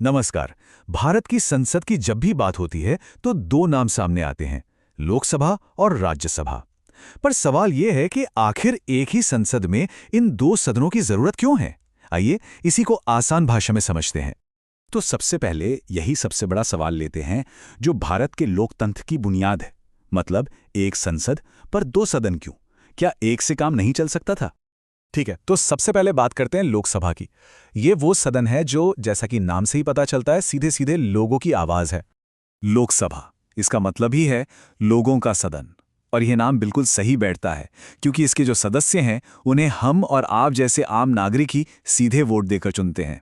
नमस्कार। भारत की संसद की जब भी बात होती है तो दो नाम सामने आते हैं, लोकसभा और राज्यसभा। पर सवाल यह है कि आखिर एक ही संसद में इन दो सदनों की जरूरत क्यों है? आइए इसी को आसान भाषा में समझते हैं। तो सबसे पहले यही सबसे बड़ा सवाल लेते हैं जो भारत के लोकतंत्र की बुनियाद है। मतलब एक संसद पर दो सदन क्यों? क्या एक से काम नहीं चल सकता था? ठीक है, तो सबसे पहले बात करते हैं लोकसभा की। ये वो सदन है जो, जैसा कि नाम से ही पता चलता है, सीधे सीधे लोगों की आवाज है। लोकसभा, इसका मतलब ही है लोगों का सदन। और यह नाम बिल्कुल सही बैठता है क्योंकि इसके जो सदस्य हैं उन्हें हम और आप जैसे आम नागरिक ही सीधे वोट देकर चुनते हैं।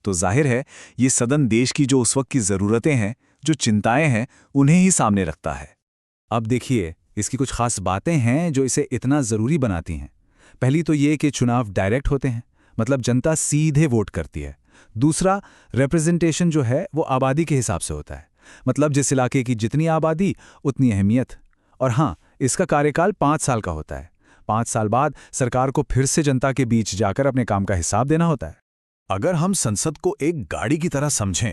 तो जाहिर है ये सदन देश की जो उस वक्त की जरूरतें हैं, जो चिंताएं हैं, उन्हें ही सामने रखता है। अब देखिए, इसकी कुछ खास बातें हैं जो इसे इतना जरूरी बनाती हैं। पहली तो ये कि चुनाव डायरेक्ट होते हैं, मतलब जनता सीधे वोट करती है। दूसरा, रिप्रेजेंटेशन जो है वो आबादी के हिसाब से होता है, मतलब जिस इलाके की जितनी आबादी उतनी अहमियत। और हाँ, इसका कार्यकाल 5 साल का होता है। 5 साल बाद सरकार को फिर से जनता के बीच जाकर अपने काम का हिसाब देना होता है। अगर हम संसद को एक गाड़ी की तरह समझें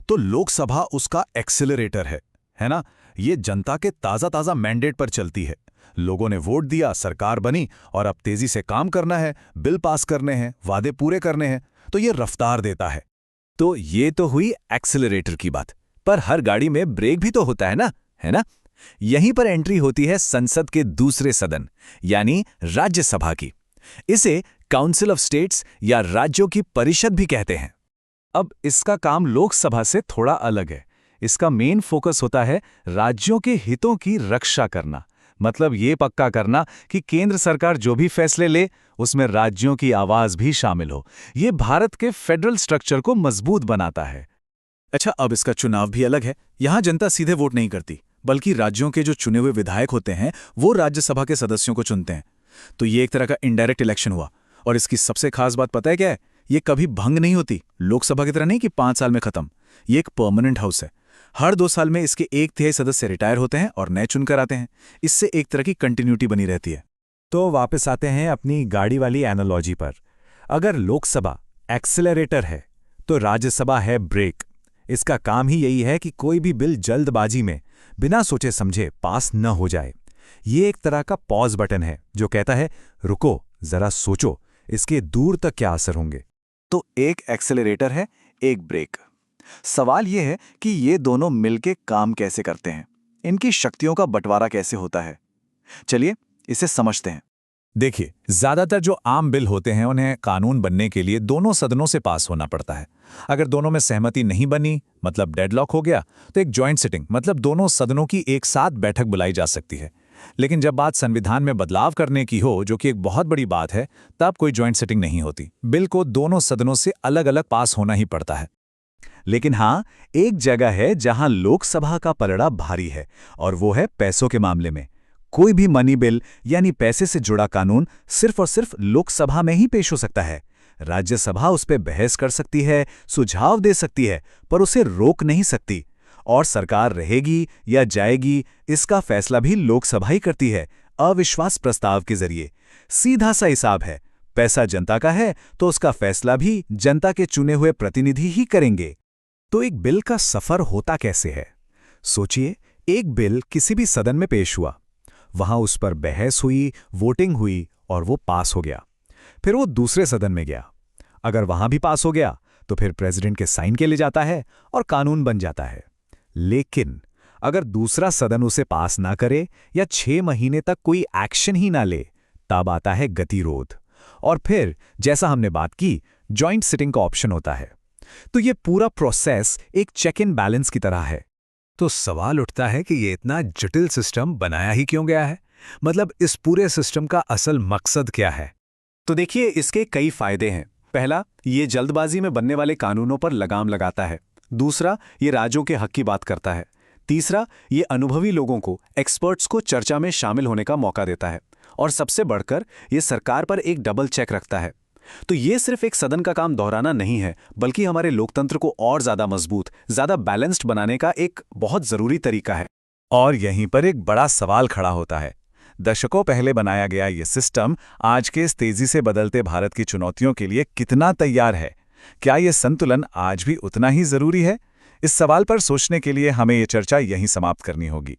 तो लोकसभा उसका एक्सेलरेटर है ना? ये जनता के ताज़ा ताज़ा मैंडेट पर चलती है। लोगों ने वोट दिया, सरकार बनी, और अब तेजी से काम करना है, बिल पास करने हैं, वादे पूरे करने हैं, तो ये रफ्तार देता है। तो ये तो हुई एक्सेलरेटर की बात। पर हर गाड़ी में ब्रेक भी तो होता है ना? यहीं पर एंट्री होती है संसद के दूसरे सदन, यानी राज्यसभा की। इसे काउंसिल ऑफ स्टेट्स या राज्यों की परिषद भी कहते हैं। अब इसका काम लोकसभा से थोड़ा अलग है। इसका मेन फोकस होता है राज्यों के हितों की रक्षा करना। मतलब ये पक्का करना कि केंद्र सरकार जो भी फैसले ले उसमें राज्यों की आवाज भी शामिल हो। ये भारत के फेडरल स्ट्रक्चर को मजबूत बनाता है। अच्छा, अब इसका चुनाव भी अलग है। यहां जनता सीधे वोट नहीं करती, बल्कि राज्यों के जो चुने हुए विधायक होते हैं वो राज्यसभा के सदस्यों को चुनते हैं। तो ये एक तरह का इनडायरेक्ट इलेक्शन हुआ। और इसकी सबसे खास बात पता है क्या है? ये कभी भंग नहीं होती। लोकसभा की तरह नहीं कि 5 साल में खत्म। ये एक परमानेंट हाउस है। हर 2 साल में इसके 1/3 सदस्य रिटायर होते हैं और नए चुनकर आते हैं। इससे एक तरह की कंटिन्यूटी बनी रहती है। तो वापस आते हैं अपनी गाड़ी वाली एनालॉजी पर। अगर लोकसभा एक्सेलरेटर है तो राज्यसभा है ब्रेक। इसका काम ही यही है कि कोई भी बिल जल्दबाजी में बिना सोचे समझे पास न हो जाए। ये एक तरह का पॉज बटन है जो कहता है, रुको, जरा सोचो, इसके दूर तक क्या असर होंगे। तो एक एक्सेलरेटर है, एक ब्रेक। सवाल यह है कि ये दोनों मिलके काम कैसे करते हैं, इनकी शक्तियों का बंटवारा कैसे होता है। चलिए इसे समझते हैं। देखिए, ज्यादातर जो आम बिल होते हैं उन्हें कानून बनने के लिए दोनों सदनों से पास होना पड़ता है। अगर दोनों में सहमति नहीं बनी, मतलब डेडलॉक हो गया, तो एक जॉइंट सिटिंग, मतलब दोनों सदनों की एक साथ बैठक बुलाई जा सकती है। लेकिन जब बात संविधान में बदलाव करने की हो, जो कि एक बहुत बड़ी बात है, तब कोई जॉइंट सिटिंग नहीं होती। बिल को दोनों सदनों से अलग अलग पास होना ही पड़ता है। लेकिन हाँ, एक जगह है जहां लोकसभा का पलड़ा भारी है, और वो है पैसों के मामले में। कोई भी मनी बिल यानी पैसे से जुड़ा कानून सिर्फ और सिर्फ लोकसभा में ही पेश हो सकता है। राज्यसभा उस पर बहस कर सकती है, सुझाव दे सकती है, पर उसे रोक नहीं सकती। और सरकार रहेगी या जाएगी, इसका फैसला भी लोकसभा ही करती है, अविश्वास प्रस्ताव के जरिए। सीधा सा हिसाब है, पैसा जनता का है तो उसका फैसला भी जनता के चुने हुए प्रतिनिधि ही करेंगे। तो एक बिल का सफर होता कैसे है? सोचिए, एक बिल किसी भी सदन में पेश हुआ, वहां उस पर बहस हुई, वोटिंग हुई और वो पास हो गया। फिर वो दूसरे सदन में गया। अगर वहां भी पास हो गया तो फिर प्रेसिडेंट के साइन के लिए जाता है और कानून बन जाता है। लेकिन अगर दूसरा सदन उसे पास ना करे या 6 महीने तक कोई एक्शन ही ना ले, तब आता है गतिरोध। और फिर जैसा हमने बात की, जॉइंट सिटिंग का ऑप्शन होता है। तो ये पूरा प्रोसेस एक चेक एंड बैलेंस की तरह है। तो सवाल उठता है कि ये इतना जटिल सिस्टम बनाया ही क्यों गया है? मतलब इस पूरे सिस्टम का असल मकसद क्या है? तो देखिए, इसके कई फायदे हैं। पहला, ये जल्दबाजी में बनने वाले कानूनों पर लगाम लगाता है। दूसरा, ये राज्यों के हक की बात करता है। तीसरा, ये अनुभवी लोगों को, एक्सपर्ट्स को चर्चा में शामिल होने का मौका देता है। और सबसे बढ़कर ये सरकार पर एक डबल चेक रखता है। तो ये सिर्फ एक सदन का काम दोहराना नहीं है, बल्कि हमारे लोकतंत्र को और ज्यादा मजबूत, ज्यादा बैलेंस्ड बनाने का एक बहुत जरूरी तरीका है। और यहीं पर एक बड़ा सवाल खड़ा होता है। दशकों पहले बनाया गया ये सिस्टम आज के इस तेजी से बदलते भारत की चुनौतियों के लिए कितना तैयार है? क्या ये संतुलन आज भी उतना ही जरूरी है? इस सवाल पर सोचने के लिए हमें ये चर्चा यहीं समाप्त करनी होगी।